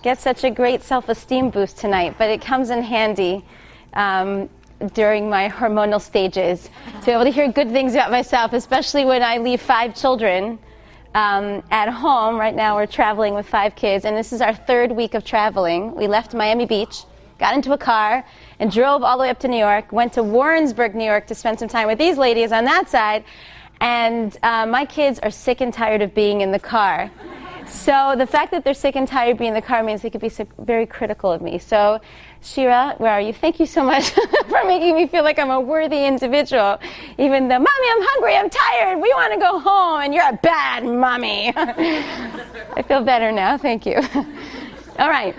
get such a great self-esteem boost tonight, but it comes in handy during my hormonal stages to be able to hear good things about myself, especially when I leave 5 children at home. Right now we're traveling with 5 kids, and this is our 3rd week of traveling. We left Miami Beach, got into a car, and drove all the way up to New York, went to Warrensburg, New York to spend some time with these ladies on that side, and my kids are sick and tired of being in the car. So the fact that they're sick and tired of being in the car means they could be very critical of me. So, Shira, where are you? Thank you so much for making me feel like I'm a worthy individual. Even though, Mommy, I'm hungry, I'm tired, we want to go home, and you're a bad mommy. I feel better now, thank you. All right.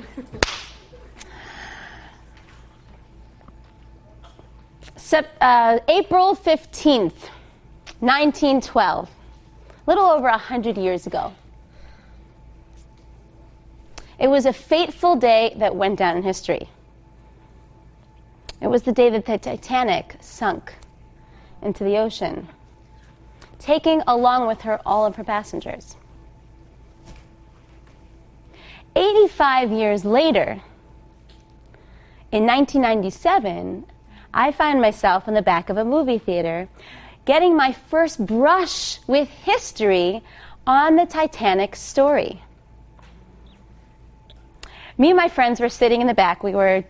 April 15th, 1912, a little over 100 years ago. It was a fateful day that went down in history. It was the day that the Titanic sunk into the ocean, taking along with her all of her passengers. 85 years later, in 1997, I find myself in the back of a movie theater getting my first brush with history on the Titanic story. Me and my friends were sitting in the back. We were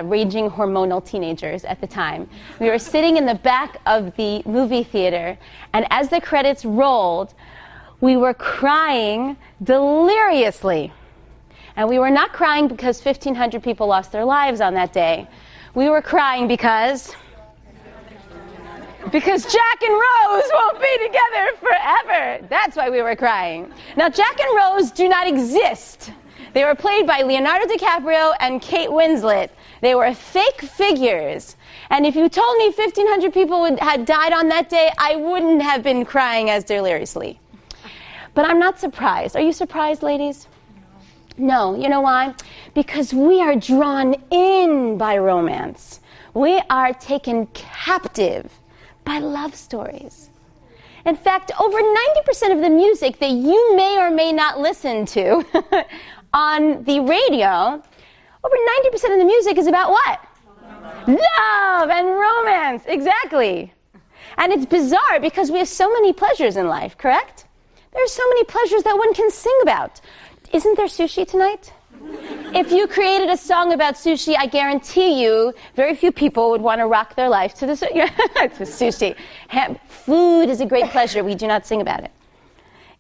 raging hormonal teenagers at the time. We were sitting in the back of the movie theater, and as the credits rolled, we were crying deliriously. And we were not crying because 1,500 people lost their lives on that day. We were crying because Jack and Rose won't be together forever. That's why we were crying. Now, Jack and Rose do not exist. They were played by Leonardo DiCaprio and Kate Winslet. They were fake figures. And if you told me 1,500 people had died on that day, I wouldn't have been crying as deliriously. But I'm not surprised. Are you surprised, ladies? No. You know why? Because we are drawn in by romance. We are taken captive by love stories. In fact, over 90% of the music that you may or may not listen to on the radio, over 90% of the music is about what? Love and romance, exactly. And it's bizarre because we have so many pleasures in life, correct? There are so many pleasures that one can sing about. Isn't there sushi tonight? If you created a song about sushi, I guarantee you very few people would want to rock their life to to sushi. Food is a great pleasure. We do not sing about it.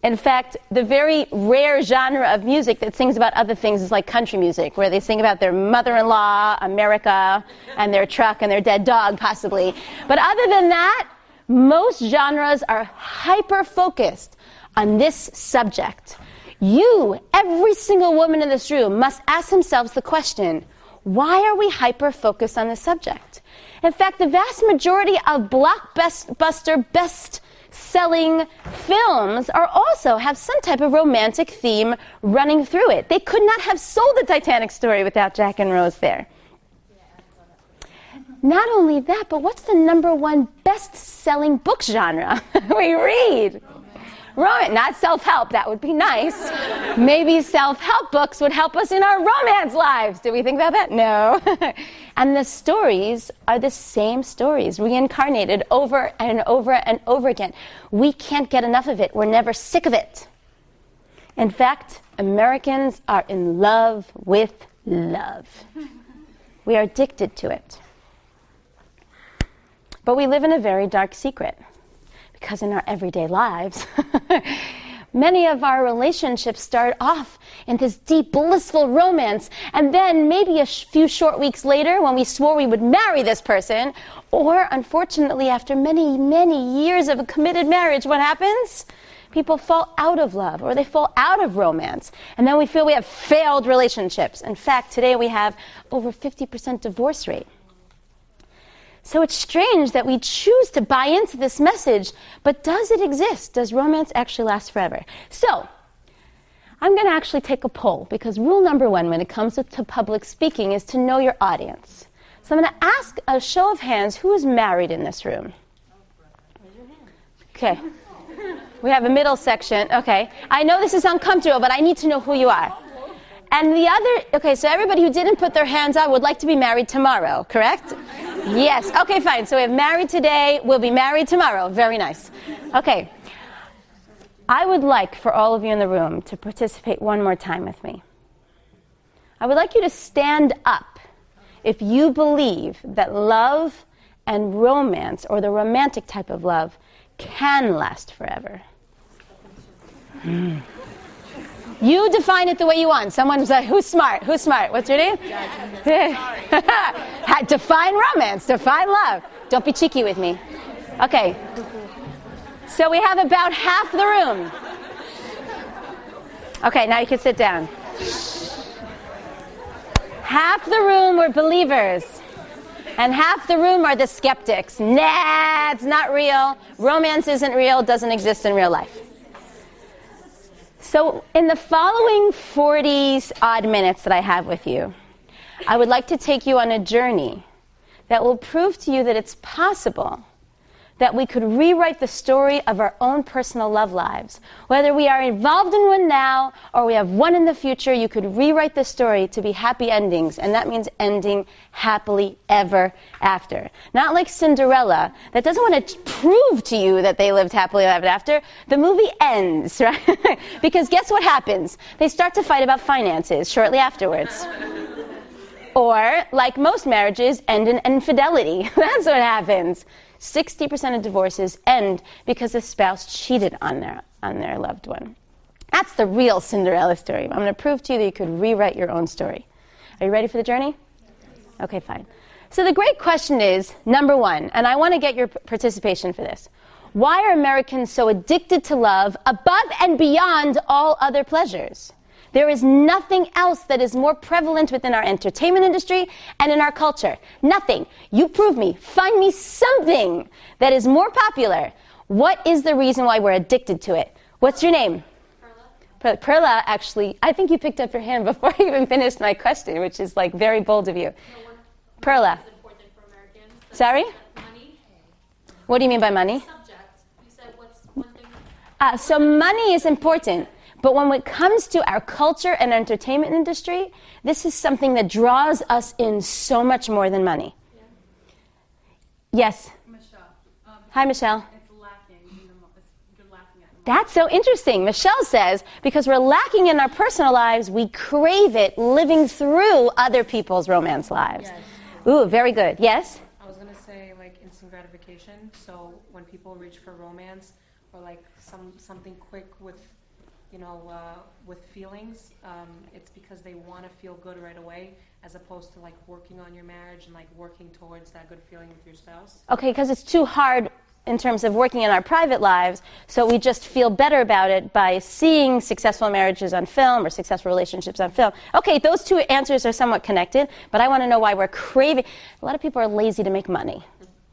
In fact, the very rare genre of music that sings about other things is like country music, where they sing about their mother-in-law, America, and their truck and their dead dog, possibly. But other than that, most genres are hyper-focused on this subject. You, every single woman in this room, must ask themselves the question, why are we hyper-focused on this subject? In fact, the vast majority of blockbuster, best-selling films also have some type of romantic theme running through it. They could not have sold the Titanic story without Jack and Rose there. Not only that, but what's the #1 best-selling book genre we read? Romance, not self-help, that would be nice. Maybe self-help books would help us in our romance lives. Did we think about that? No. And the stories are the same stories, reincarnated over and over and over again. We can't get enough of it. We're never sick of it. In fact, Americans are in love with love. We are addicted to it. But we live in a very dark secret. Because in our everyday lives, many of our relationships start off in this deep, blissful romance, and then maybe a few short weeks later, when we swore we would marry this person, or unfortunately, after many, many years of a committed marriage, what happens? People fall out of love, or they fall out of romance, and then we feel we have failed relationships. In fact, today we have over 50% divorce rate. So it's strange that we choose to buy into this message, but does it exist? Does romance actually last forever? So, I'm going to actually take a poll, because rule #1 when it comes to public speaking is to know your audience. So I'm going to ask a show of hands, who is married in this room? Okay. We have a middle section. Okay. I know this is uncomfortable, but I need to know who you are. And the other, okay, so everybody who didn't put their hands up would like to be married tomorrow, correct? Yes, okay, fine. So we have married today, we'll be married tomorrow. Very nice. Okay. I would like for all of you in the room to participate one more time with me. I would like you to stand up if you believe that love and romance, or the romantic type of love, can last forever. You define it the way you want. Someone's like, who's smart? Who's smart? What's your name? Define romance. Define love. Don't be cheeky with me. Okay. So we have about half the room. Okay, now you can sit down. Half the room were believers. And half the room are the skeptics. Nah, it's not real. Romance isn't real. Doesn't exist in real life. So in the following 40-odd minutes that I have with you, I would like to take you on a journey that will prove to you that it's possible that we could rewrite the story of our own personal love lives. Whether we are involved in one now or we have one in the future, you could rewrite the story to be happy endings, and that means ending happily ever after. Not like Cinderella, that doesn't want to prove to you that they lived happily ever after. The movie ends, right? Because guess what happens? They start to fight about finances shortly afterwards. Or, like most marriages, end in infidelity. That's what happens. 60% of divorces end because the spouse cheated on their loved one. That's the real Cinderella story. I'm going to prove to you that you could rewrite your own story. Are you ready for the journey? Okay, fine. So the great question is, number one, and I want to get your participation for this. Why are Americans so addicted to love above and beyond all other pleasures? There is nothing else that is more prevalent within our entertainment industry and in our culture. Nothing. You prove me. Find me something that is more popular. What is the reason why we're addicted to it? What's your name? Perla. Perla, actually, I think you picked up your hand before I even finished my question, which is like very bold of you. Perla. Is important for Americans. Sorry? Money. What do you mean by money? Subject. You said what's one thing? So money is important. But when it comes to our culture and entertainment industry, this is something that draws us in so much more than money. Yeah. Yes? Michelle. Hi, Michelle. It's lacking. You're lacking at the moment. That's so interesting. Michelle says, because we're lacking in our personal lives, we crave it living through other people's romance lives. Yes. Ooh, very good. Yes? I was going to say, like, instant gratification. So when people reach for romance or, like, something quick with with feelings, it's because they want to feel good right away, as opposed to like working on your marriage and like working towards that good feeling with your spouse. Okay, because it's too hard in terms of working in our private lives, so we just feel better about it by seeing successful marriages on film or successful relationships on film. Okay, those two answers are somewhat connected, but I want to know why we're craving. A lot of people are lazy to make money,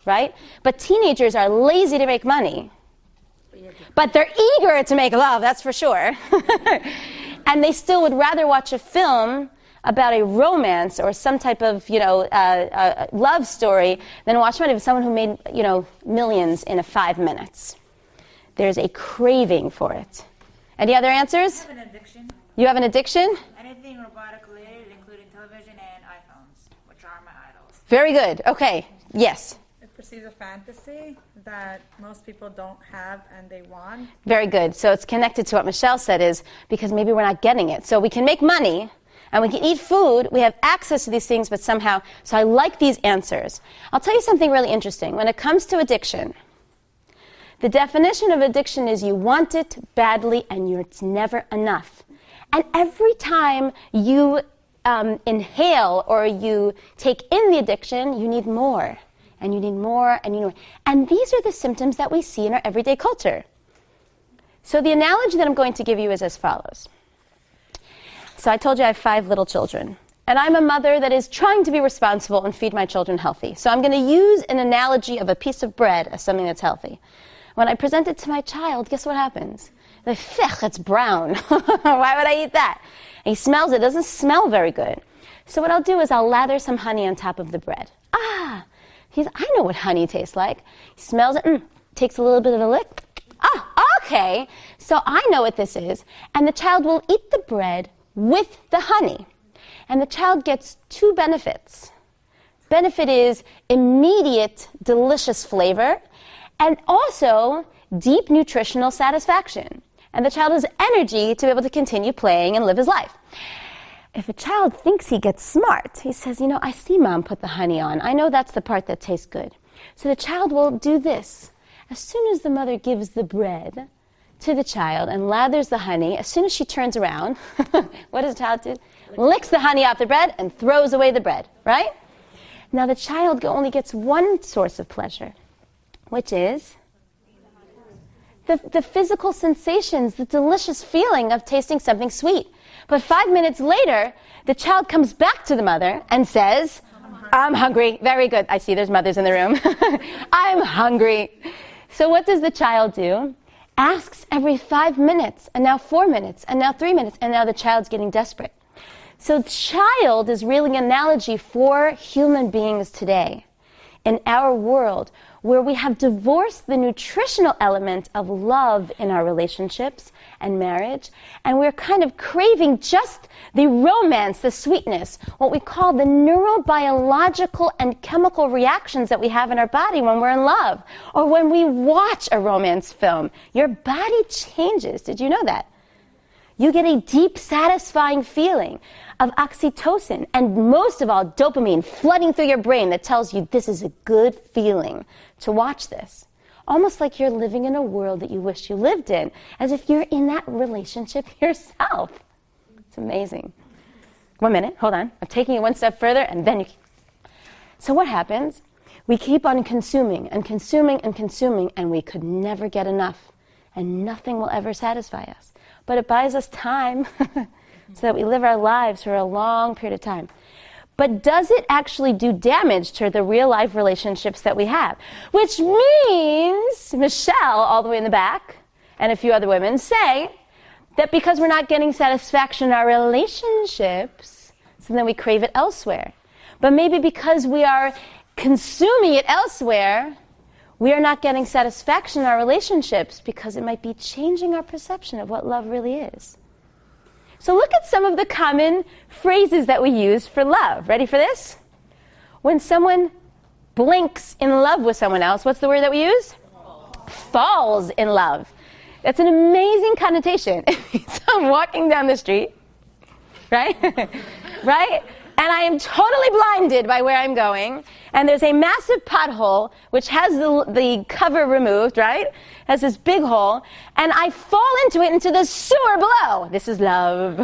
right? But teenagers are lazy to make money. But they're eager to make love, that's for sure. And they still would rather watch a film about a romance or some type of, love story than watch one of someone who made, millions in 5 minutes. There's a craving for it. Any other answers? I have an addiction. You have an addiction? Anything robotic related, including television and iPhones, which are my idols. Very good. Okay. Yes. It perceives a fantasy that most people don't have and they want. Very good. So it's connected to what Michelle said, is because maybe we're not getting it. So we can make money and we can eat food. We have access to these things, but somehow, so I like these answers. I'll tell you something really interesting. When it comes to addiction, the definition of addiction is you want it badly and it's never enough. And every time you inhale or you take in the addiction, you need more. And you need more, and you need more. And these are the symptoms that we see in our everyday culture. So the analogy that I'm going to give you is as follows. So I told you I have 5 little children. And I'm a mother that is trying to be responsible and feed my children healthy. So I'm going to use an analogy of a piece of bread as something that's healthy. When I present it to my child, guess what happens? They're like, it's brown. Why would I eat that? And he smells it. It doesn't smell very good. So what I'll do is I'll lather some honey on top of the bread. I know what honey tastes like. He smells it, takes a little bit of a lick. Okay, so I know what this is. And the child will eat the bread with the honey. And the child gets two benefits. Benefit is immediate, delicious flavor, and also deep nutritional satisfaction. And the child has energy to be able to continue playing and live his life. If a child thinks he gets smart, he says, I see mom put the honey on. I know that's the part that tastes good. So the child will do this. As soon as the mother gives the bread to the child and lathers the honey, as soon as she turns around, what does the child do? Licks the honey off the bread and throws away the bread, right? Now the child only gets one source of pleasure, which is the physical sensations, the delicious feeling of tasting something sweet. But 5 minutes later, the child comes back to the mother and says, I'm hungry. Very good. I see there's mothers in the room. I'm hungry. So what does the child do? Asks every 5 minutes, and now 4 minutes, and now 3 minutes, and now the child's getting desperate. So child is really an analogy for human beings today in our world, where we have divorced the nutritional element of love in our relationships and marriage, and we're kind of craving just the romance, the sweetness, what we call the neurobiological and chemical reactions that we have in our body when we're in love, or when we watch a romance film. Your body changes. Did you know that? You get a deep, satisfying feeling of oxytocin and, most of all, dopamine flooding through your brain that tells you this is a good feeling to watch this. Almost like you're living in a world that you wish you lived in, as if you're in that relationship yourself. It's amazing. 1 minute, hold on. I'm taking it one step further, and then you... So what happens? We keep on consuming and consuming and consuming, and we could never get enough, and nothing will ever satisfy us. But it buys us time so that we live our lives for a long period of time. But does it actually do damage to the real-life relationships that we have? Which means, Michelle, all the way in the back, and a few other women, say that because we're not getting satisfaction in our relationships, so then we crave it elsewhere. But maybe because we are consuming it elsewhere, we are not getting satisfaction in our relationships because it might be changing our perception of what love really is. So look at some of the common phrases that we use for love. Ready for this? When someone blinks in love with someone else, what's the word that we use? Falls in love. That's an amazing connotation. So I'm walking down the street, right? Right? And I am totally blinded by where I'm going. And there's a massive pothole, which has the cover removed, right? Has this big hole. And I fall into the sewer below. This is love.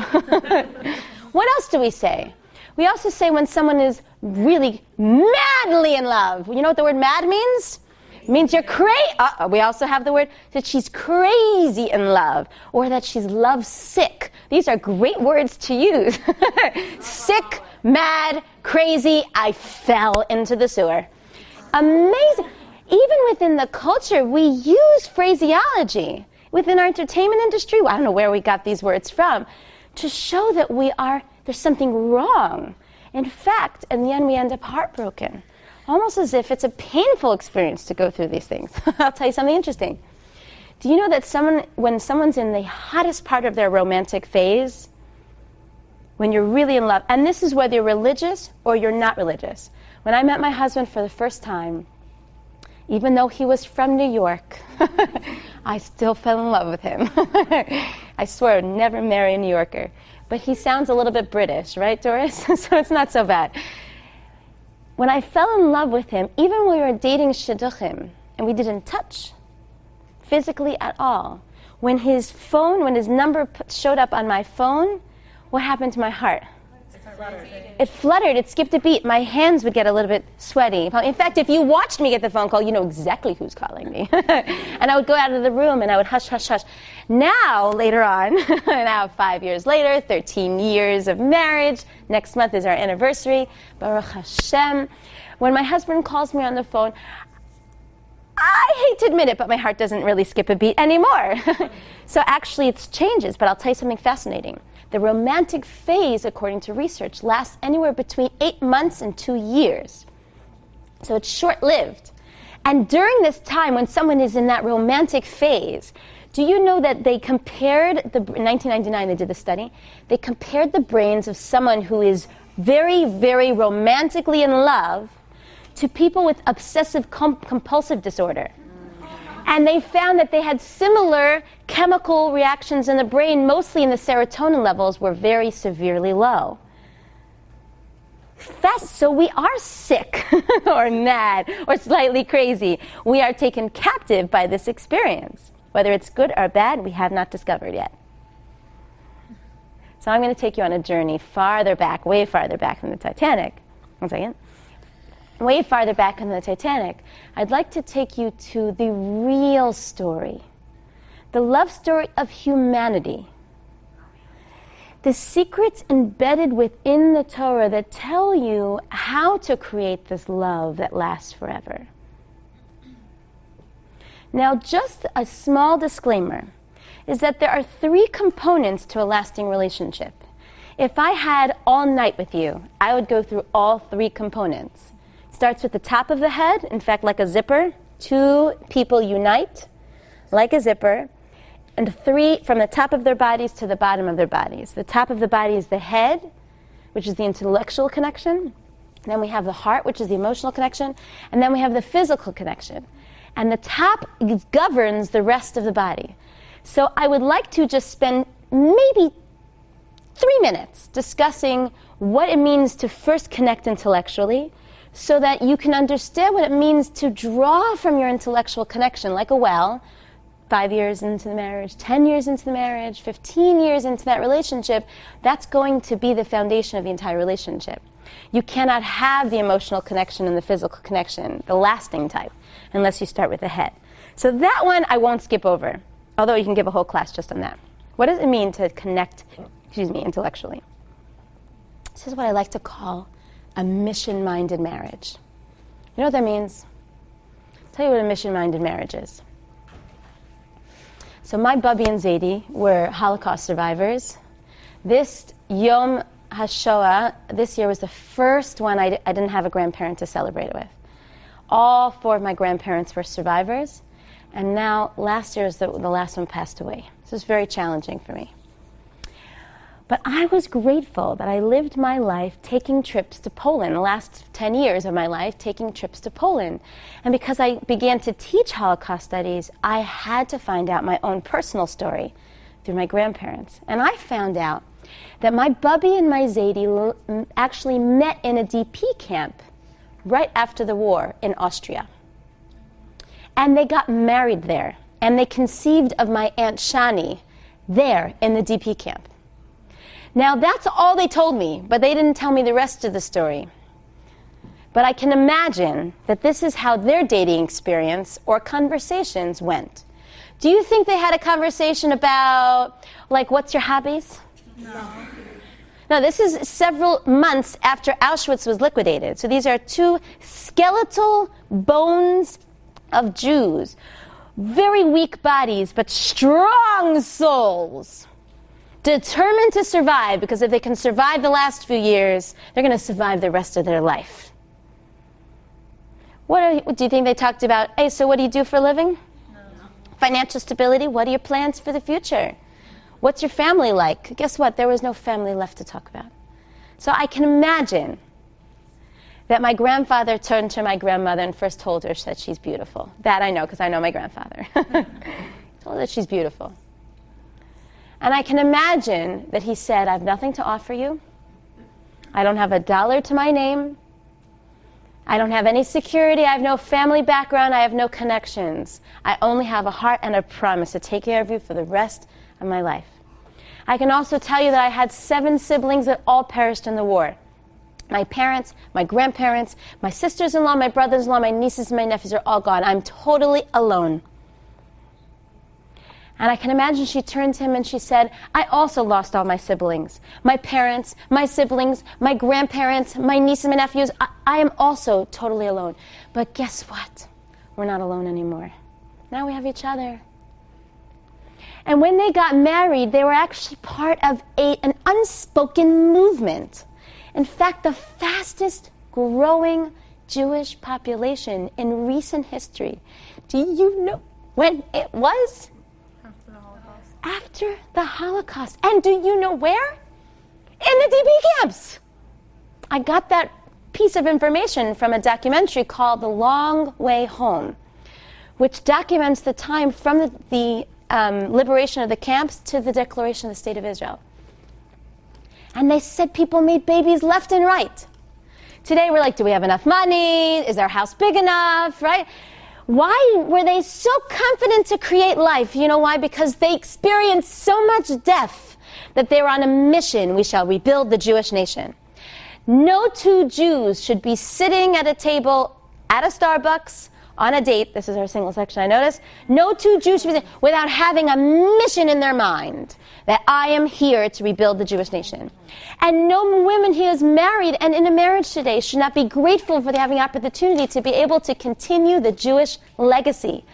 What else do we say? We also say when someone is really madly in love. You know what the word mad means? It means you're crazy. We also have the word that she's crazy in love, or that she's love sick. These are great words to use. Sick, mad, crazy, I fell into the sewer. Amazing. Even within the culture, we use phraseology. Within our entertainment industry, I don't know where we got these words from, to show that there's something wrong. In fact, in the end, we end up heartbroken. Almost as if it's a painful experience to go through these things. I'll tell you something interesting. Do you know that when someone's in the hottest part of their romantic phase, when you're really in love, and this is whether you're religious or you're not religious. When I met my husband for the first time, even though he was from New York, I still fell in love with him. I swear I'd never marry a New Yorker. But he sounds a little bit British, right, Doris? So it's not so bad. When I fell in love with him, even when we were dating shidduchim, and we didn't touch physically at all, when his number showed up on my phone, what happened to my heart? It fluttered, it skipped a beat. My hands would get a little bit sweaty. In fact, if you watched me get the phone call, you know exactly who's calling me. And I would go out of the room and I would hush, hush, hush. Now, later on, now 5 years later, 13 years of marriage, next month is our anniversary, Baruch Hashem. When my husband calls me on the phone, I hate to admit it, but my heart doesn't really skip a beat anymore. So actually it changes, but I'll tell you something fascinating. The romantic phase, according to research, lasts anywhere between 8 months and 2 years. So it's short-lived. And during this time, when someone is in that romantic phase, Do you know that they compared, in 1999 they did the study, they compared the brains of someone who is very, very romantically in love to people with obsessive compulsive disorder. And they found that they had similar chemical reactions in the brain, mostly in the serotonin levels were very severely low. So we are sick or mad or slightly crazy. We are taken captive by this experience. Whether it's good or bad, we have not discovered yet. So I'm going to take you on a journey farther back, way farther back than the Titanic. One second. Way farther back than the Titanic. I'd like to take you to the real story. The love story of humanity. The secrets embedded within the Torah that tell you how to create this love that lasts forever. Now, just a small disclaimer is that there are 3 components to a lasting relationship. If I had all night with you, I would go through all 3 components. It starts with the top of the head, in fact, like a zipper. 2 people unite, like a zipper. And 3 from the top of their bodies to the bottom of their bodies. The top of the body is the head, which is the intellectual connection. Then we have the heart, which is the emotional connection. And then we have the physical connection. And the top governs the rest of the body. So I would like to just spend maybe 3 minutes discussing what it means to first connect intellectually so that you can understand what it means to draw from your intellectual connection like a well, 5 years into the marriage, 10 years into the marriage, 15 years into that relationship. That's going to be the foundation of the entire relationship. You cannot have the emotional connection and the physical connection, the lasting type, unless you start with the head. So that one I won't skip over, although you can give a whole class just on that. What does it mean to connect, intellectually? This is what I like to call a mission-minded marriage. You know what that means? I'll tell you what a mission-minded marriage is. So my Bubby and Zadie were Holocaust survivors. This Yom HaShoah, this year was the first one I didn't have a grandparent to celebrate it with. All 4 of my grandparents were survivors, and now last year the last one passed away. This was very challenging for me. But I was grateful that I lived my life taking trips to Poland, the last 10 years of my life taking trips to Poland. And because I began to teach Holocaust studies, I had to find out my own personal story through my grandparents. And I found out that my Bubby and my Zadie actually met in a DP camp right after the war in Austria. And they got married there. And they conceived of my Aunt Shani there in the DP camp. Now, that's all they told me, but they didn't tell me the rest of the story. But I can imagine that this is how their dating experience or conversations went. Do you think they had a conversation about, like, what's your hobbies? No. No, this is several months after Auschwitz was liquidated. So these are 2 skeletal bones of Jews. Very weak bodies, but strong souls. Determined to survive, because if they can survive the last few years, they're going to survive the rest of their life. What do you think they talked about? Hey, so what do you do for a living? No. Financial stability? What are your plans for the future? What's your family like? Guess what? There was no family left to talk about. So I can imagine that my grandfather turned to my grandmother and first told her that she's beautiful. That I know, because I know my grandfather. Told her she's beautiful. And I can imagine that he said, I have nothing to offer you. I don't have $1 to my name. I don't have any security. I have no family background. I have no connections. I only have a heart and a promise to take care of you for the rest of my life. I can also tell you that I had 7 siblings that all perished in the war. My parents, my grandparents, my sisters-in-law, my brothers-in-law, my nieces and my nephews are all gone. I'm totally alone. And I can imagine she turned to him and she said, I also lost all my siblings. My parents, my siblings, my grandparents, my nieces, my nephews. I am also totally alone. But guess what? We're not alone anymore. Now we have each other. And when they got married, they were actually part of an unspoken movement. In fact, the fastest growing Jewish population in recent history. Do you know when it was? after the Holocaust. And do you know where? In the DP camps. I got that piece of information from a documentary called The Long Way Home, which documents the time from the liberation of the camps to the declaration of the State of Israel. And they said people made babies left and right. Today we're like, do we have enough money? Is our house big enough, right? Why were they so confident to create life? You know why? Because they experienced so much death that they were on a mission. We shall rebuild the Jewish nation. No two Jews should be sitting at a table at a Starbucks on a date. This is our single section, I noticed. No two Jews should be sitting without having a mission in their mind that I am here to rebuild the Jewish nation. And no women who is married and in a marriage today should not be grateful for having the opportunity to be able to continue the Jewish legacy.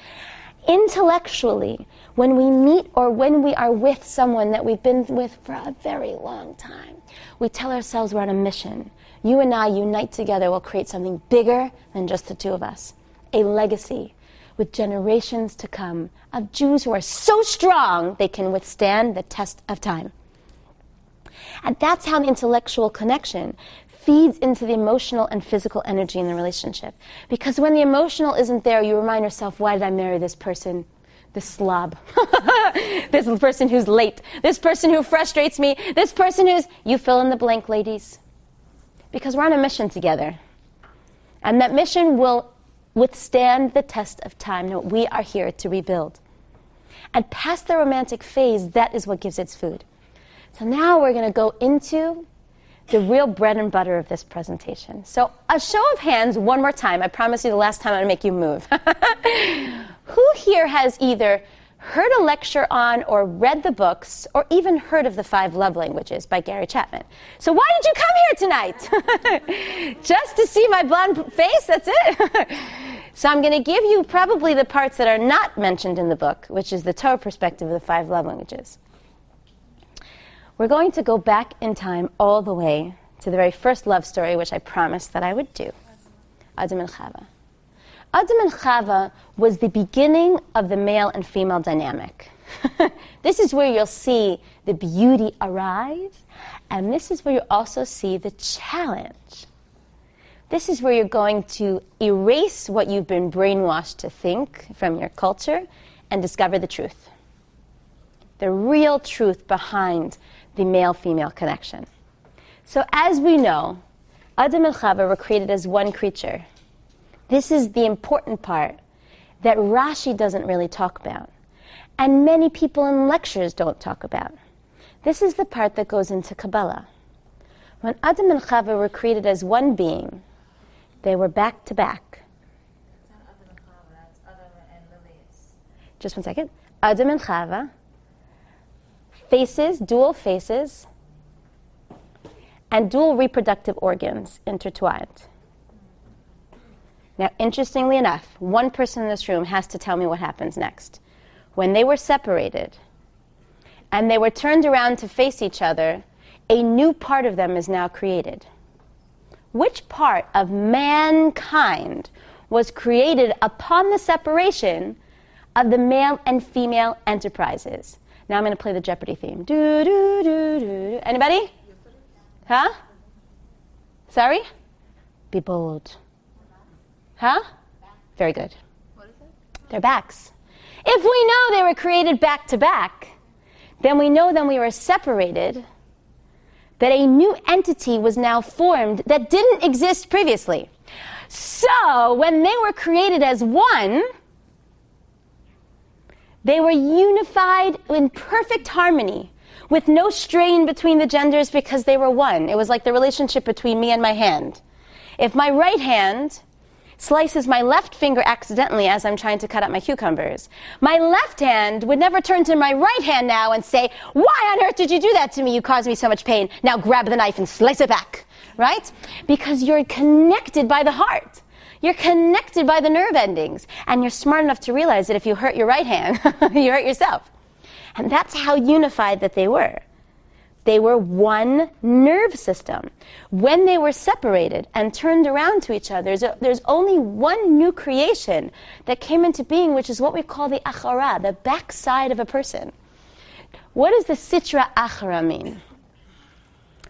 Intellectually, when we meet or when we are with someone that we've been with for a very long time, we tell ourselves we're on a mission. You and I unite together will create something bigger than just the two of us. A legacy with generations to come of Jews who are so strong they can withstand the test of time. And that's how the intellectual connection feeds into the emotional and physical energy in the relationship. Because when the emotional isn't there, you remind yourself, why did I marry this person? This slob. This person who's late. This person who frustrates me. This person who's... You fill in the blank, ladies. Because we're on a mission together. And that mission will withstand the test of time. No, we are here to rebuild. And past the romantic phase, that is what gives its food. So now we're going to go into the real bread and butter of this presentation. So a show of hands one more time. I promise you the last time I'm going to make you move. Who here has either heard a lecture on or read the books or even heard of the 5 love languages by Gary Chapman? So why did you come here tonight? Just to see my blonde face? That's it? So I'm going to give you probably the parts that are not mentioned in the book, which is the Torah perspective of the 5 love languages. We're going to go back in time all the way to the very first love story, which I promised that I would do. Adam and Chava. Adam and Chava was the beginning of the male and female dynamic. This is where you'll see the beauty arise, and this is where you also see the challenge. This is where you're going to erase what you've been brainwashed to think from your culture and discover the truth. The real truth behind the male-female connection. So as we know, Adam and Chava were created as one creature. This is the important part that Rashi doesn't really talk about, and many people in lectures don't talk about. This is the part that goes into Kabbalah. When Adam and Chava were created as one being, they were back to back. That's not Adam and Chava, that's Adam and Lilius. Just one second. Adam and Chava, faces, dual faces, and dual reproductive organs intertwined. Now, interestingly enough, one person in this room has to tell me what happens next. When they were separated and they were turned around to face each other, a new part of them is now created. Which part of mankind was created upon the separation of the male and female enterprises? Now I'm going to play the Jeopardy theme. Do, do, do, do. Anybody? Huh? Sorry? Be bold. Huh? Very good. What is it? Their backs. If we know they were created back to back, then we know then we were separated, that a new entity was now formed that didn't exist previously. So when they were created as one, they were unified in perfect harmony, with no strain between the genders because they were one. It was like the relationship between me and my hand. If my right hand slices my left finger accidentally as I'm trying to cut up my cucumbers, my left hand would never turn to my right hand now and say, why on earth did you do that to me? You caused me so much pain. Now grab the knife and slice it back, right? Because you're connected by the heart. You're connected by the nerve endings. And you're smart enough to realize that if you hurt your right hand, you hurt yourself. And that's how unified that they were. They were one nerve system. When they were separated and turned around to each other, there's only one new creation that came into being, which is what we call the achara, the backside of a person. What does the sitra achara mean?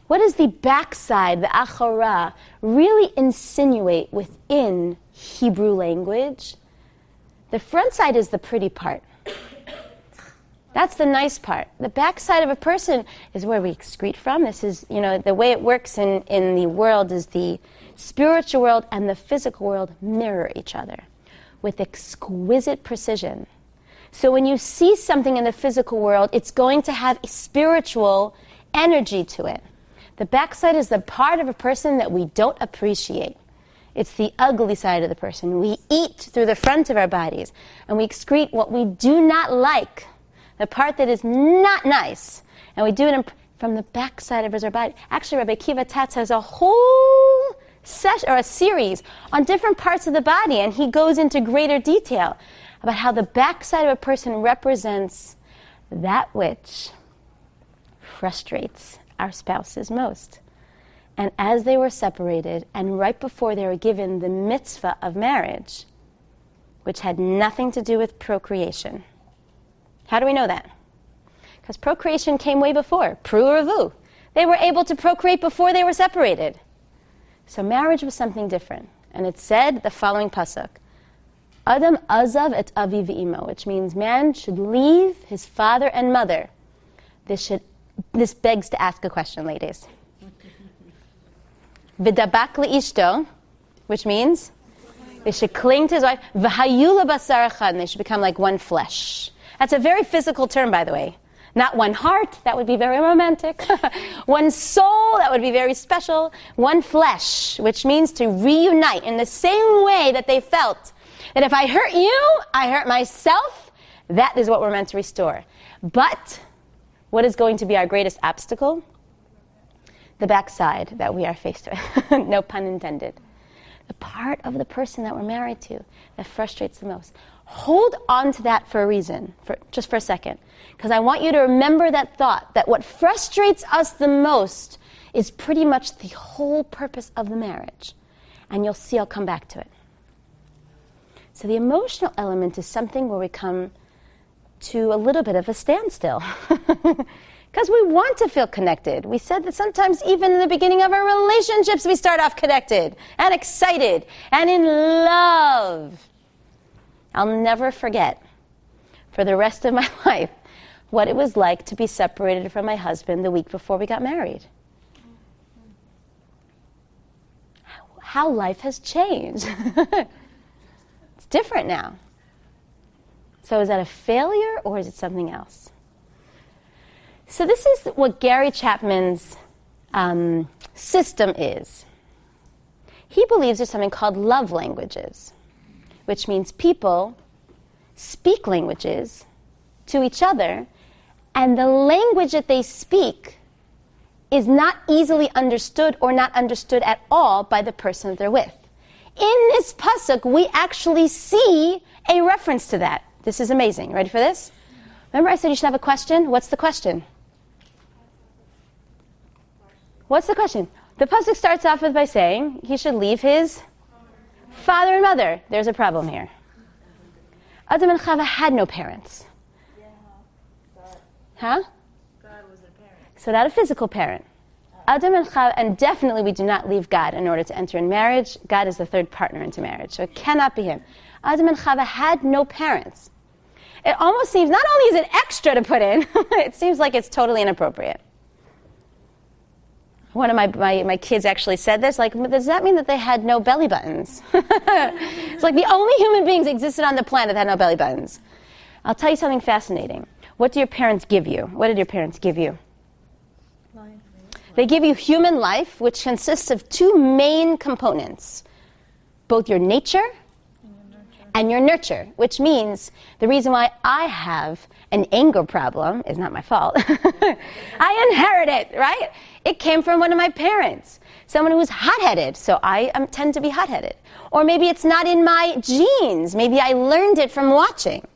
What does the backside, the achara, really insinuate within Hebrew language? The front side is the pretty part. That's the nice part. The backside of a person is where we excrete from. This is, the way it works in the world is the spiritual world and the physical world mirror each other with exquisite precision. So when you see something in the physical world, it's going to have a spiritual energy to it. The backside is the part of a person that we don't appreciate. It's the ugly side of the person. We eat through the front of our bodies, and we excrete what we do not like, the part that is not nice, and we do it from the backside of our body. Actually, Rabbi Kiva Tatz has a whole session or a series on different parts of the body, and he goes into greater detail about how the backside of a person represents that which frustrates our spouses most. And as they were separated, and right before they were given the mitzvah of marriage, which had nothing to do with procreation. How do we know that? Because procreation came way before, pru revu. They were able to procreate before they were separated. So marriage was something different. And it said the following pasuk, Adam azav et avi v'imo, which means man should leave his father and mother. This begs to ask a question, ladies. V'dabak le'ishto, which means they should cling to his wife. V'hayu lebasar echad, and they should become like one flesh. That's a very physical term, by the way. Not one heart, that would be very romantic. One soul, that would be very special. One flesh, which means to reunite in the same way that they felt that if I hurt you, I hurt myself. That is what we're meant to restore. But what is going to be our greatest obstacle? The backside that we are faced with. No pun intended. The part of the person that we're married to that frustrates the most. Hold on to that for a reason, just for a second. Because I want you to remember that thought, that what frustrates us the most is pretty much the whole purpose of the marriage. And you'll see I'll come back to it. So the emotional element is something where we come to a little bit of a standstill. Because we want to feel connected. We said that sometimes even in the beginning of our relationships we start off connected and excited and in love. I'll never forget for the rest of my life what it was like to be separated from my husband the week before we got married. How life has changed. It's different now. So is that a failure or is it something else? So this is what Gary Chapman's system is. He believes there's something called love languages, which means people speak languages to each other, and the language that they speak is not easily understood or not understood at all by the person that they're with. In this pasuk, we actually see a reference to that. This is amazing. Ready for this? Remember I said you should have a question? What's the question? What's the question? The pasuk starts off by saying he should leave his father and mother. There's a problem here. Adam and Chava had no parents. Huh? God was a parent. So not a physical parent. Adam and Chava, and definitely we do not leave God in order to enter in marriage. God is the third partner into marriage, so it cannot be him. Adam and Chava had no parents. It almost seems, not only is it extra to put in, it seems like it's totally inappropriate. One of my kids actually said this, like, does that mean that they had no belly buttons? It's like the only human beings existed on the planet that had no belly buttons. I'll tell you something fascinating. What do your parents give you? What did your parents give you? Life. They give you human life, which consists of two main components. Both your nature and your nurture, which means the reason why I have an anger problem is not my fault. I inherit it, right? It came from one of my parents, someone who was hot-headed, so I tend to be hot-headed. Or maybe it's not in my genes. Maybe I learned it from watching.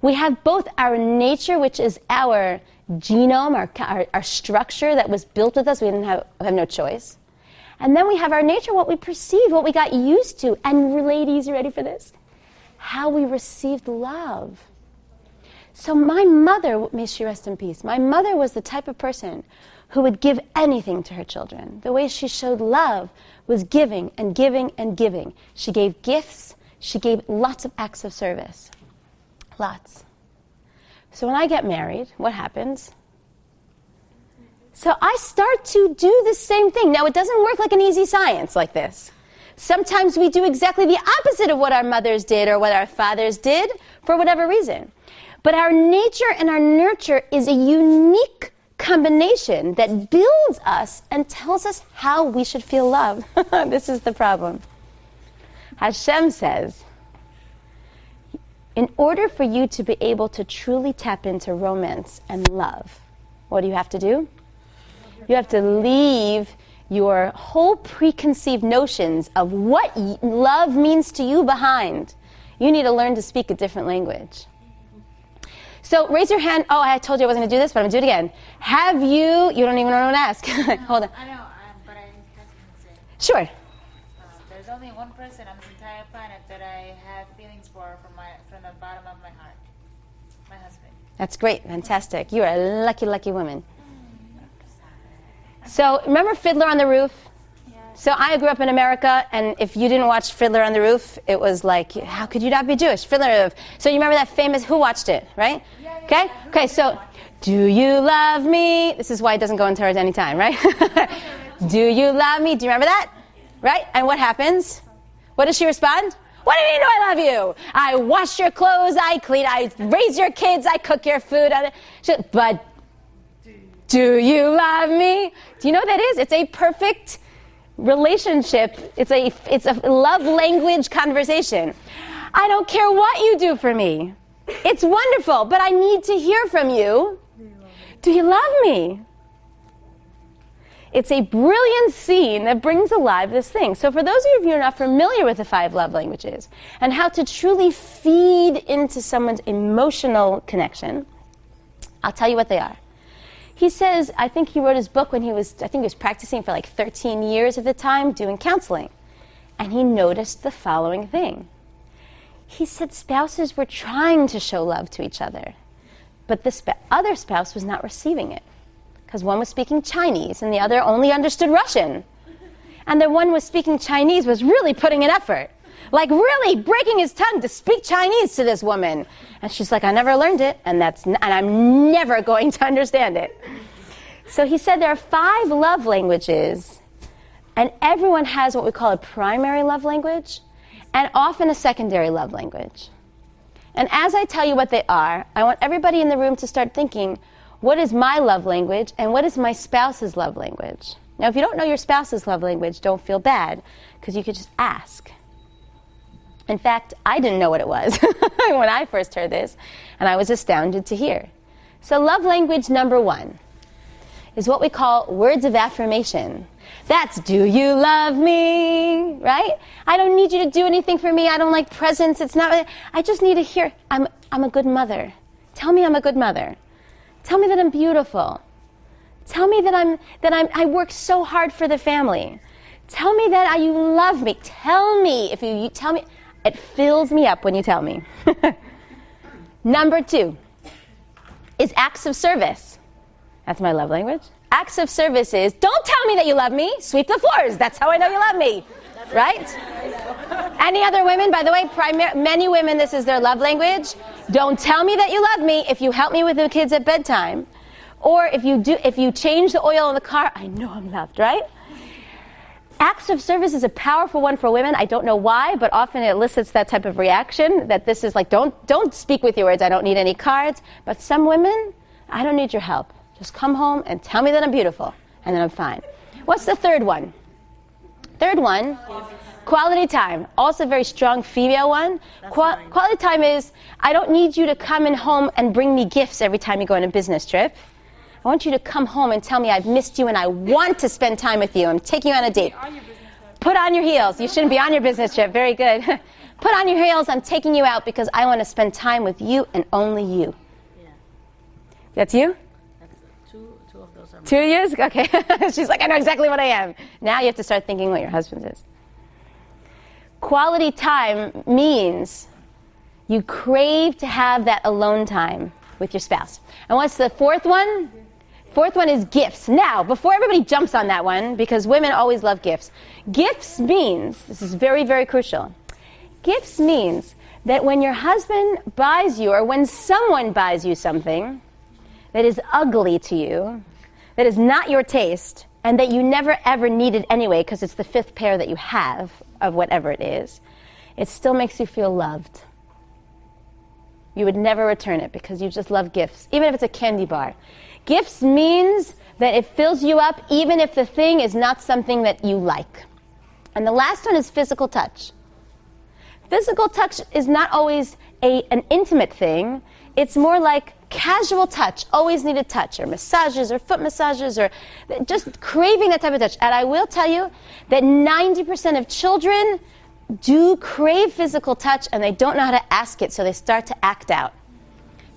We have both our nature, which is our genome, our structure that was built with us. We didn't have no choice. And then we have our nature, what we perceive, what we got used to. And ladies, you ready for this? How we received love. So my mother, may she rest in peace, my mother was the type of person who would give anything to her children. The way she showed love was giving and giving and giving. She gave gifts. She gave lots of acts of service. Lots. So when I get married, what happens? So I start to do the same thing. Now, it doesn't work like an easy science like this. Sometimes we do exactly the opposite of what our mothers did or what our fathers did for whatever reason. But our nature and our nurture is a unique combination that builds us and tells us how we should feel love. This is the problem. Hashem says, in order for you to be able to truly tap into romance and love, what do you have to do? You have to leave your whole preconceived notions of what love means to you behind. You need to learn to speak a different language. So raise your hand. Oh, I told you I wasn't going to do this, but I'm going to do it again. Have you don't even know what to ask. Hold on. I know, but I have to say. Sure. There's only one person on this entire planet that I have feelings for from the bottom of my heart. My husband. That's great. Fantastic. You are a lucky, lucky woman. So remember Fiddler on the Roof? So I grew up in America, and if you didn't watch Fiddler on the Roof, it was like, how could you not be Jewish? Fiddler on the Roof. So you remember that famous, who watched it, right? Okay? Okay, so, do you love me? This is why it doesn't go into hers any time, right? Do you love me? Do you remember that? Right? And what happens? What does she respond? What do you mean, do I love you? I wash your clothes, I clean, I raise your kids, I cook your food. But do you love me? Do you know what that is? It's a perfect relationship. It's a love language conversation. I don't care what you do for me. It's wonderful, but I need to hear from you. Do you love me? It's a brilliant scene that brings alive this thing. So for those of you who are not familiar with the 5 love languages and how to truly feed into someone's emotional connection, I'll tell you what they are. He says, I think he wrote his book when he was practicing for like 13 years at the time, doing counseling. And he noticed the following thing. He said spouses were trying to show love to each other, but the other spouse was not receiving it. Because one was speaking Chinese and the other only understood Russian. And the one was speaking Chinese was really putting an effort. Like really breaking his tongue to speak Chinese to this woman. And she's like, I never learned it, and I'm never going to understand it. So he said there are 5 love languages, and everyone has what we call a primary love language, and often a secondary love language. And as I tell you what they are, I want everybody in the room to start thinking, what is my love language, and what is my spouse's love language? Now, if you don't know your spouse's love language, don't feel bad, because you could just ask. In fact, I didn't know what it was when I first heard this, and I was astounded to hear. So love language number 1 is what we call words of affirmation. That's, do you love me, right? I don't need you to do anything for me. I don't like presents. It's not, I just need to hear, I'm a good mother. Tell me I'm a good mother. Tell me that I'm beautiful. Tell me that I work so hard for the family. Tell me that you love me. Tell me, if you tell me, it fills me up when you tell me. Number 2 is acts of service. That's my love language. Acts of service is, don't tell me that you love me, sweep the floors. That's how I know you love me. Right? Any other women, by the way, many women, this is their love language. Don't tell me that you love me if you help me with the kids at bedtime. Or if you change the oil in the car, I know I'm loved, right? Acts of service is a powerful one for women. I don't know why, but often it elicits that type of reaction, that this is like, don't speak with your words, I don't need any cards. But some women, I don't need your help. Just come home and tell me that I'm beautiful, and then I'm fine. What's the third one? Third one, quality time. Also a very strong female one. Quality time is, I don't need you to come in home and bring me gifts every time you go on a business trip. I want you to come home and tell me I've missed you and I want to spend time with you. I'm taking you on a date. Put on your heels. You shouldn't be on your business trip. Very good. Put on your heels. I'm taking you out because I want to spend time with you and only you. Yeah. That's you? That's two of those are 2 years? Okay. She's like, I know exactly what I am. Now you have to start thinking what your husband's is. Quality time means you crave to have that alone time. with your spouse. And what's the fourth one? Fourth one is gifts. Now, before everybody jumps on that one, because women always love gifts, gifts means, this is very, very crucial, gifts means that when your husband buys you, or when someone buys you something that is ugly to you, that is not your taste, and that you never ever needed anyway because it's the fifth pair that you have of whatever it is, it still makes you feel loved. You would never return it because you just love gifts, even if it's a candy bar. Gifts means that it fills you up even if the thing is not something that you like. And the last one is physical touch. Physical touch is not always an intimate thing. It's more like casual touch, always needed touch, or massages, or foot massages, or just craving that type of touch. And I will tell you that 90% of children do crave physical touch, and they don't know how to ask it, so they start to act out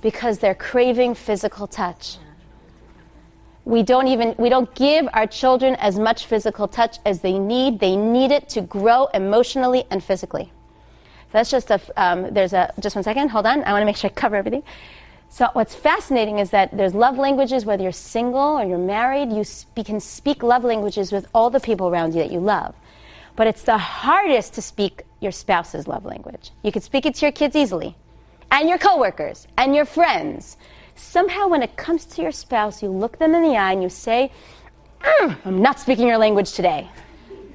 because they're craving physical touch. We don't give our children as much physical touch as they need. They need it to grow emotionally and physically. That's just just one second, hold on. I want to make sure I cover everything. So what's fascinating is that there's love languages, whether you're single or you're married, you can speak love languages with all the people around you that you love. But it's the hardest to speak your spouse's love language. You can speak it to your kids easily, and your coworkers, and your friends. Somehow when it comes to your spouse, you look them in the eye and you say, I'm not speaking your language today.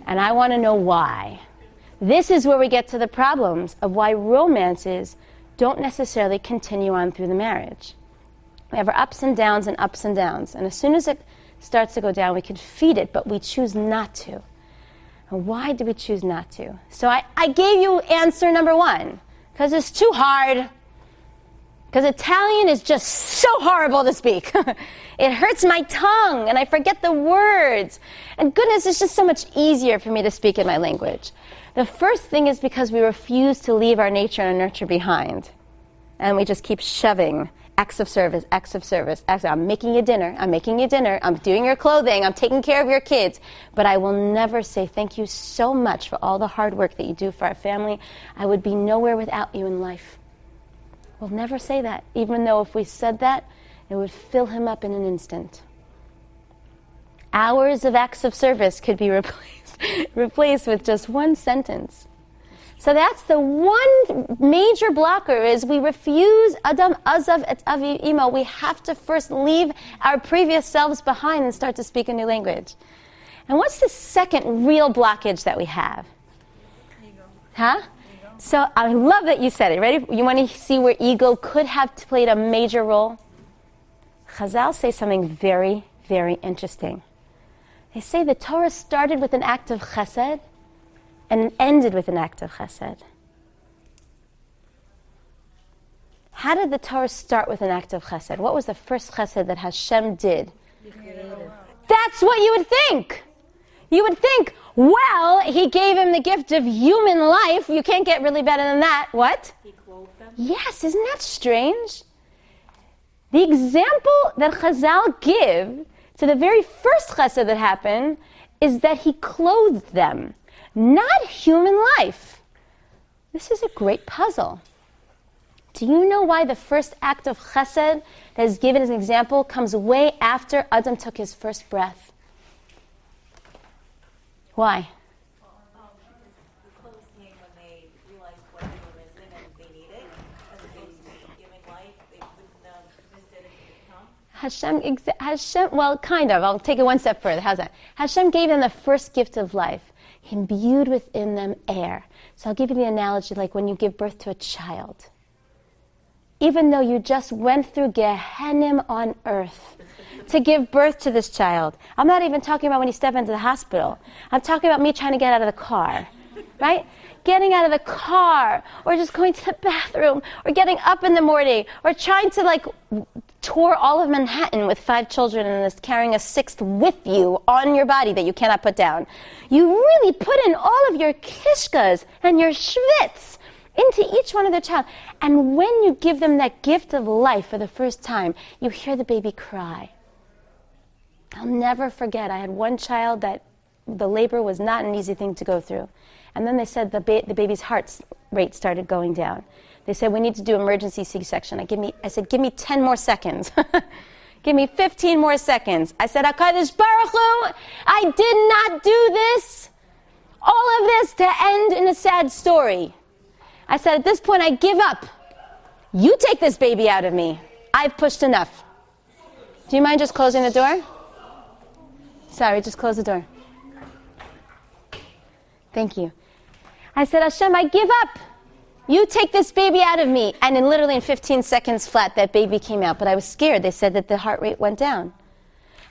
And I want to know why. This is where we get to the problems of why romances don't necessarily continue on through the marriage. We have our ups and downs and ups and downs. And as soon as it starts to go down, we can feed it, but we choose not to. And why do we choose not to? So I gave you answer number one, because it's too hard. Because Italian is just so horrible to speak. It hurts my tongue, and I forget the words. And goodness, it's just so much easier for me to speak in my language. The first thing is because we refuse to leave our nature and our nurture behind. And we just keep shoving acts of service, acts of service. I'm making you dinner, I'm doing your clothing, I'm taking care of your kids. But I will never say thank you so much for all the hard work that you do for our family. I would be nowhere without you in life. We'll never say that, even though if we said that, it would fill him up in an instant. Hours of acts of service could be replaced with just one sentence. So that's the one major blocker is we refuse Adam Azav et Avi Imo. We have to first leave our previous selves behind and start to speak a new language. And what's the second real blockage that we have? Ego. Huh? Ego. So I love that you said it. Ready? You want to see where ego could have played a major role? Chazal say something very, very interesting. They say the Torah started with an act of chesed and it ended with an act of chesed. How did the Torah start with an act of chesed? What was the first chesed that Hashem did? That's what you would think. You would think, well, he gave him the gift of human life. You can't get really better than that. What? He clothed them. Yes, isn't that strange? The example that Chazal give to the very first chesed that happened is that he clothed them, not human life. This is a great puzzle. Do you know why the first act of chesed that is given as an example comes way after Adam took his first breath? Why? The clothes came when they realized what they were missing and they needed. As opposed to giving life, they missed it and didn't come. Hashem, well, kind of. I'll take it one step further. How's that? Hashem gave them the first gift of life. He imbued within them air. So I'll give you the analogy like when you give birth to a child. Even though you just went through Gehenna on earth to give birth to this child. I'm not even talking about when you step into the hospital. I'm talking about me trying to get out of the car, right? Getting out of the car, or just going to the bathroom, or getting up in the morning, or trying to tour all of Manhattan with 5 children and carrying a 6th with you on your body that you cannot put down. You really put in all of your kishkas and your schwitz into each one of their child. And when you give them that gift of life for the first time, you hear the baby cry. I'll never forget, I had one child that the labor was not an easy thing to go through. And then they said the baby's heart rate started going down. They said, we need to do emergency C-section. I said, give me 10 more seconds. Give me 15 more seconds. I said, HaKadosh Baruch Hu, I did not do this, all of this, to end in a sad story. I said, at this point, I give up. You take this baby out of me. I've pushed enough. Do you mind just closing the door? Sorry, just close the door. Thank you. I said, Hashem, I give up. You take this baby out of me. And literally in 15 seconds flat, that baby came out. But I was scared. They said that the heart rate went down.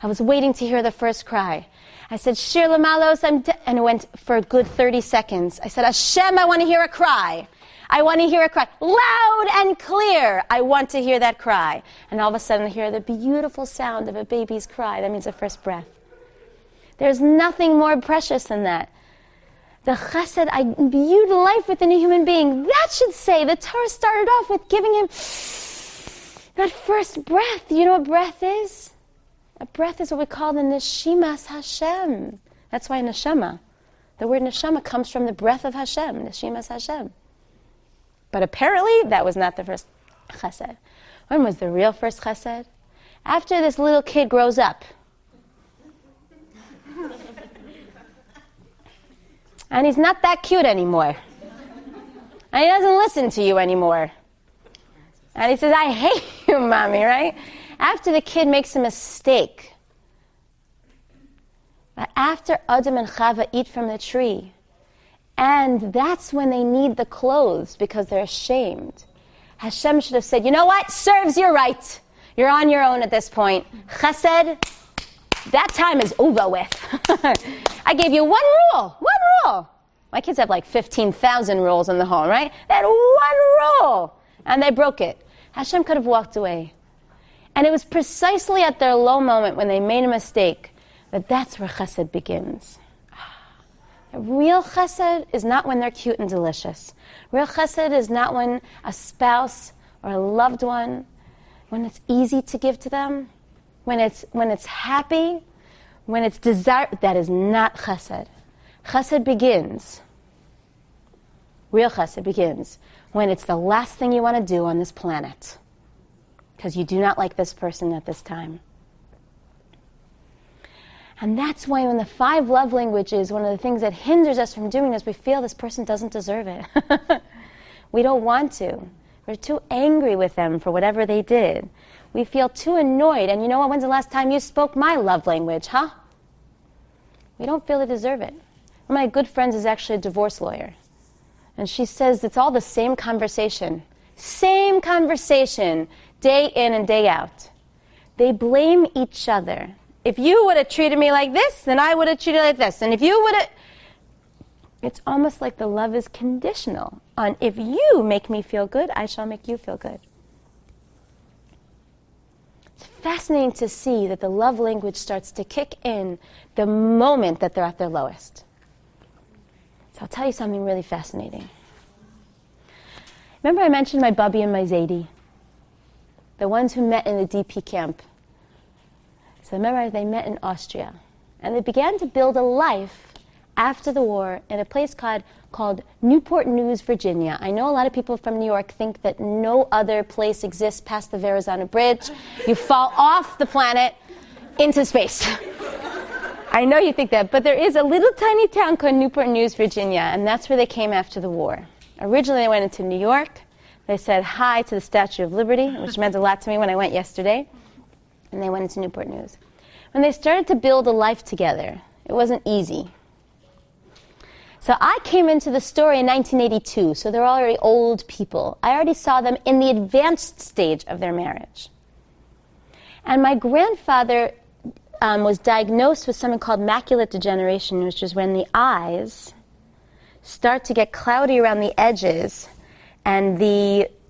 I was waiting to hear the first cry. I said, Shir Lamalos, and it went for a good 30 seconds. I said, Hashem, I want to hear a cry. I want to hear a cry. Loud and clear. I want to hear that cry. And all of a sudden I hear the beautiful sound of a baby's cry. That means the first breath. There's nothing more precious than that. The chesed, I imbued life within a human being. That should say, the Torah started off with giving him that first breath. You know what breath is? A breath is what we call the neshimas Hashem. That's why neshama. The word neshama comes from the breath of Hashem, neshimas Hashem. But apparently, that was not the first chesed. When was the real first chesed? After this little kid grows up. And he's not that cute anymore. And he doesn't listen to you anymore. And he says, I hate you, mommy, right? After the kid makes a mistake. But after Adam and Chava eat from the tree, and that's when they need the clothes because they're ashamed. Hashem should have said, you know what? Serves you right. You're on your own at this point. Chesed, that time is over with. I gave you one rule. My kids have like 15,000 rules in the home, right? They had one rule. And they broke it. Hashem could have walked away. And it was precisely at their low moment when they made a mistake that that's where chesed begins. Real chesed is not when they're cute and delicious. Real chesed is not when a spouse or a loved one, when it's easy to give to them, when it's happy, when it's desire. That is not chesed. Chesed begins. Real chesed begins when it's the last thing you want to do on this planet because you do not like this person at this time. And that's why in the 5 love languages, one of the things that hinders us from doing is we feel this person doesn't deserve it. We don't want to. We're too angry with them for whatever they did. We feel too annoyed. And you know what? When's the last time you spoke my love language, huh? We don't feel they deserve it. One of my good friends is actually a divorce lawyer. And she says it's all the same conversation. Same conversation, day in and day out. They blame each other. If you would have treated me like this, then I would have treated you like this. And if you would have... It's almost like the love is conditional on if you make me feel good, I shall make you feel good. It's fascinating to see that the love language starts to kick in the moment that they're at their lowest. So I'll tell you something really fascinating. Remember I mentioned my Bubby and my Zadie? The ones who met in the DP camp. So remember they met in Austria. And they began to build a life after the war in a place called Newport News, Virginia. I know a lot of people from New York think that no other place exists past the Verrazano Bridge. You fall off the planet into space. I know you think that, but there is a little tiny town called Newport News, Virginia, and that's where they came after the war. Originally, they went into New York. They said hi to the Statue of Liberty, which meant a lot to me when I went yesterday, and they went into Newport News. When they started to build a life together, it wasn't easy. So I came into the story in 1982, so they're already old people. I already saw them in the advanced stage of their marriage. And my grandfather was diagnosed with something called macular degeneration, which is when the eyes start to get cloudy around the edges, and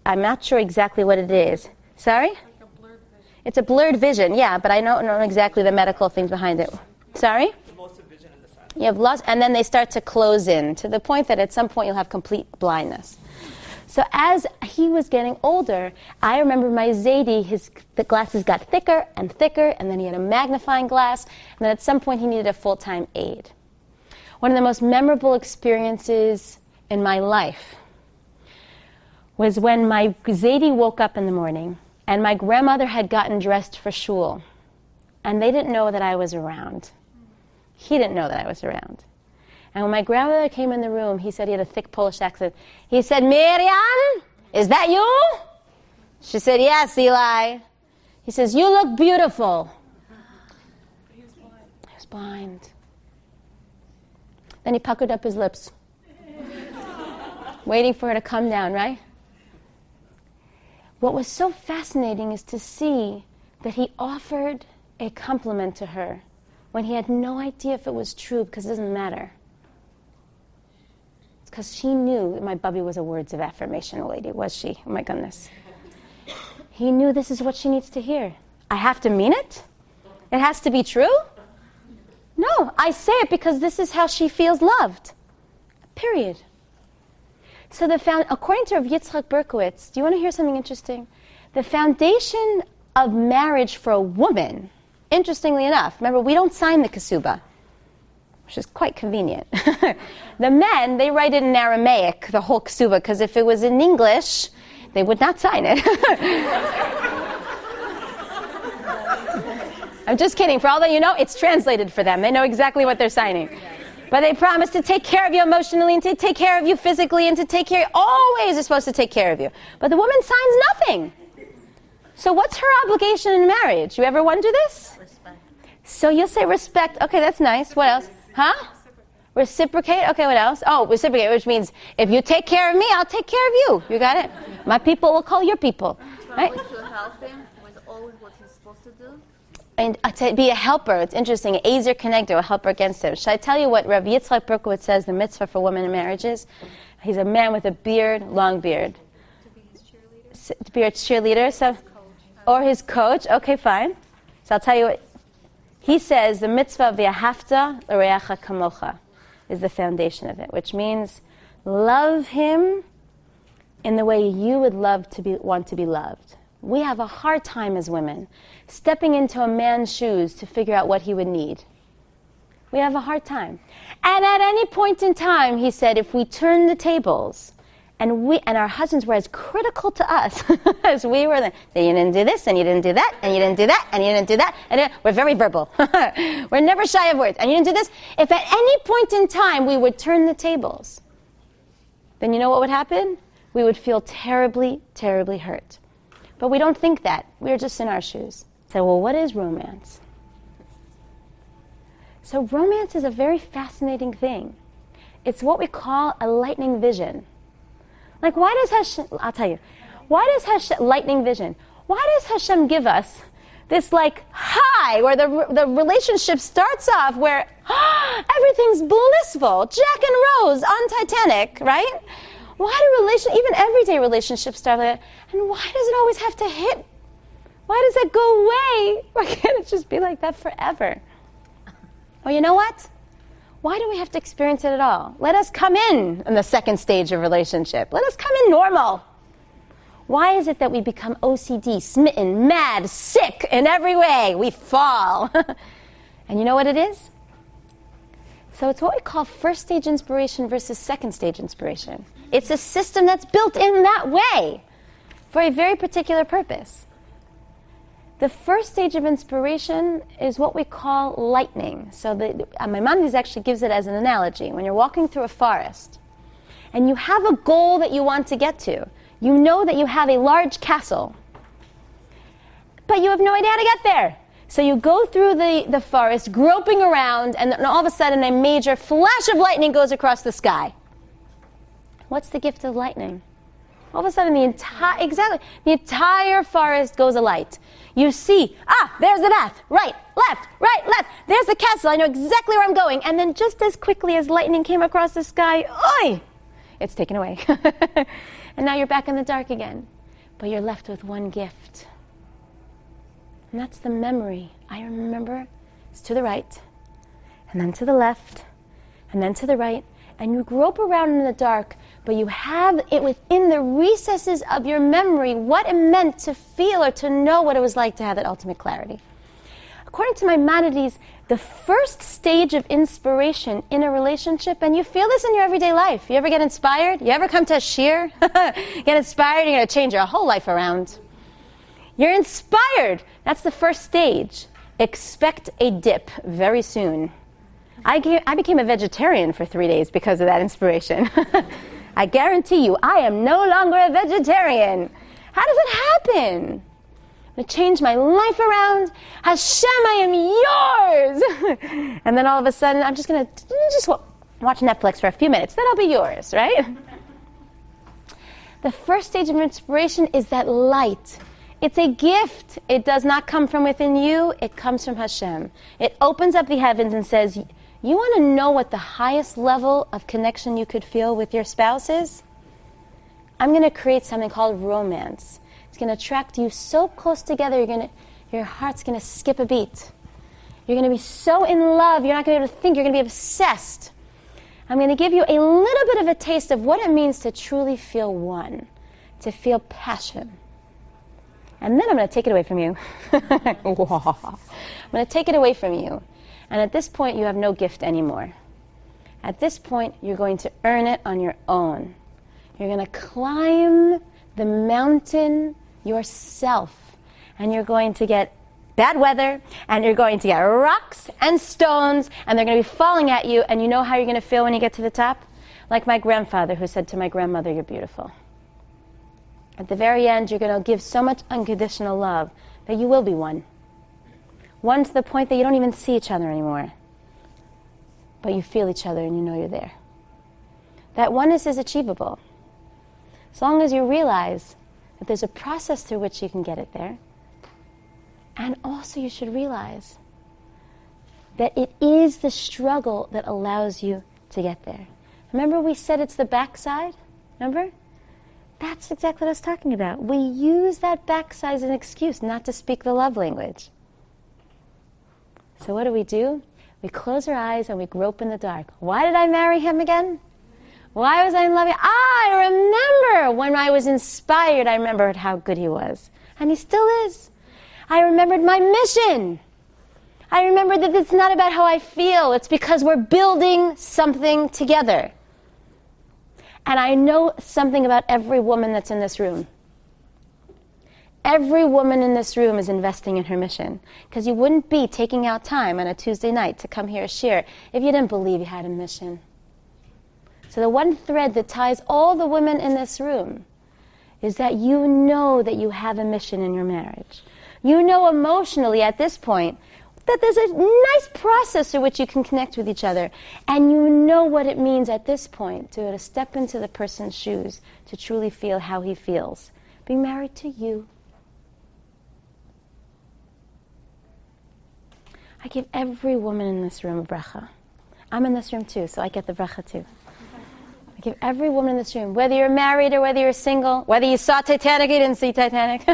I'm not sure exactly what it is. Sorry? Like a blurred vision. It's a blurred vision, yeah, but I don't know exactly the medical things behind it. Sorry? Loss of vision in the side. You have loss, and then they start to close in to the point that at some point you'll have complete blindness. So as he was getting older, I remember my Zadie, the glasses got thicker and thicker, and then he had a magnifying glass, and then at some point he needed a full-time aid. One of the most memorable experiences in my life was when my Zadie woke up in the morning and my grandmother had gotten dressed for shul, and they didn't know that I was around. He didn't know that I was around. And when my grandmother came in the room, he said, he had a thick Polish accent, he said, "Miriam, is that you?" She said, "Yes, Eli." He says, "You look beautiful." He was blind. Then he puckered up his lips, waiting for her to come down, right? What was so fascinating is to see that he offered a compliment to her when he had no idea if it was true, because it doesn't matter. It's because she knew that my bubby was a words of affirmation lady, was she? Oh my goodness. He knew this is what she needs to hear. I have to mean it? It has to be true? No, I say it because this is how she feels loved. Period. So according to Rav Yitzchak Berkowitz, do you want to hear something interesting? The foundation of marriage for a woman, interestingly enough, remember, we don't sign the kasuba, which is quite convenient. The men, they write it in Aramaic, the whole kasuba, because if it was in English, they would not sign it. I'm just kidding. For all that you know, it's translated for them. They know exactly what they're signing. But they promise to take care of you emotionally and to take care of you physically and to take care of you. Always is supposed to take care of you. But the woman signs nothing. So what's her obligation in marriage? You ever wonder this? Respect. So you'll say respect. Okay, that's nice. What else? Huh? Reciprocate. Okay, what else? Oh, reciprocate, which means if you take care of me, I'll take care of you. You got it? My people will call your people. Right? Probably to help him with all what he's supposed to do. And to be a helper, it's interesting, Ezer connector, a helper against him. Should I tell you what Rav Yitzchak Berkowitz says the mitzvah for women in marriages? He's a man with a beard, long beard. To be his cheerleader. To be a cheerleader, so, or his coach. Okay, fine. So I'll tell you what. He says the mitzvah of V'ahavta l'reacha kamocha is the foundation of it, which means love him in the way you would want to be loved. We have a hard time as women stepping into a man's shoes to figure out what he would need. We have a hard time. And at any point in time, he said, if we turn the tables and our husbands were as critical to us as we were then, you didn't do this, and you didn't do that, and you didn't do that, and you didn't do that, and we're very verbal. We're never shy of words. And you didn't do this. If at any point in time we would turn the tables, then you know what would happen? We would feel terribly, terribly hurt. But we don't think that. We're just in our shoes. So, well, what is romance? So romance is a very fascinating thing. It's what we call a lightning vision. Like, why does Hashem, I'll tell you, why does Hashem, lightning vision, why does Hashem give us this like high where the relationship starts off where everything's blissful, Jack and Rose on Titanic, right? Why do even everyday relationships start like that? And why does it always have to hit? Why does that go away? Why can't it just be like that forever? Well, you know what? Why do we have to experience it at all? Let us come in the second stage of relationship. Let us come in normal. Why is it that we become OCD, smitten, mad, sick in every way? We fall. And you know what it is? So it's what we call first stage inspiration versus second stage inspiration. It's a system that's built in that way for a very particular purpose. The first stage of inspiration is what we call lightning. So Maimonides actually gives it as an analogy. When you're walking through a forest and you have a goal that you want to get to, you know that you have a large castle, but you have no idea how to get there. So you go through the forest, groping around, and then all of a sudden a major flash of lightning goes across the sky. What's the gift of lightning? All of a sudden the entire forest goes alight. You see, there's the path, right, left, there's the castle, I know exactly where I'm going. And then just as quickly as lightning came across the sky, it's taken away. And now you're back in the dark again. But you're left with one gift. And that's the memory. I remember it's to the right, and then to the left, and then to the right. And you grope around in the dark, but you have it within the recesses of your memory what it meant to feel or to know what it was like to have that ultimate clarity. According to Maimonides, The first stage of inspiration in a relationship, and you feel this in your everyday life. You ever get inspired? You ever come to a shir? Get inspired, you're going to change your whole life around. You're inspired. That's the first stage. Expect a dip very soon. I became a vegetarian for 3 days because of that inspiration. I guarantee you, I am no longer a vegetarian. How does it happen? I'm going to change my life around. Hashem, I am yours. And then all of a sudden, I'm just going to watch Netflix for a few minutes. Then I'll be yours, right? The first stage of inspiration is that light. It's a gift. It does not come from within you. It comes from Hashem. It opens up the heavens and says, you want to know what the highest level of connection you could feel with your spouse is? I'm going to create something called romance. It's going to attract you so close together, your heart's going to skip a beat. You're going to be so in love, you're not going to be able to think, you're going to be obsessed. I'm going to give you a little bit of a taste of what it means to truly feel one, to feel passion. And then I'm going to take it away from you. I'm going to take it away from you. And at this point, you have no gift anymore. At this point, you're going to earn it on your own. You're going to climb the mountain yourself. And you're going to get bad weather, and you're going to get rocks and stones, and they're going to be falling at you, and you know how you're going to feel when you get to the top? Like my grandfather who said to my grandmother, you're beautiful. At the very end, you're going to give so much unconditional love that you will be one. One to the point that you don't even see each other anymore. But you feel each other and you know you're there. That oneness is achievable. As long as you realize that there's a process through which you can get it there. And also you should realize that it is the struggle that allows you to get there. Remember we said it's the backside? Remember? That's exactly what I was talking about. We use that backside as an excuse not to speak the love language. So what do? We close our eyes and we grope in the dark. Why did I marry him again? Why was I in love? I remember when I was inspired, I remembered how good he was. And he still is. I remembered my mission. I remembered that it's not about how I feel. It's because we're building something together. And I know something about every woman that's in this room. Every woman in this room is investing in her mission. Because you wouldn't be taking out time on a Tuesday night to come here to share if you didn't believe you had a mission. So the one thread that ties all the women in this room is that you know that you have a mission in your marriage. You know emotionally at this point that there's a nice process through which you can connect with each other. And you know what it means at this point to step into the person's shoes, to truly feel how he feels. Being married to you. I give every woman in this room a bracha. I'm in this room too, so I get the bracha too. I give every woman in this room, whether you're married or whether you're single, whether you saw Titanic or you didn't see Titanic,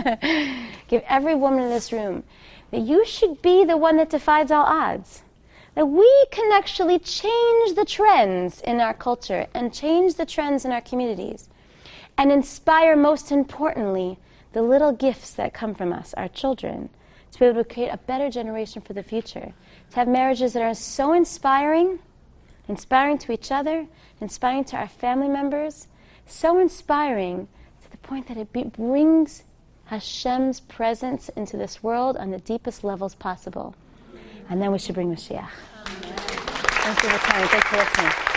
give every woman in this room that you should be the one that defies all odds. That we can actually change the trends in our culture and change the trends in our communities and inspire, most importantly, the little gifts that come from us, our children, to be able to create a better generation for the future. To have marriages that are so inspiring to each other, inspiring to our family members, so inspiring to the point that it brings Hashem's presence into this world on the deepest levels possible. And then we should bring Mashiach. Thank you for coming. Thank you for listening.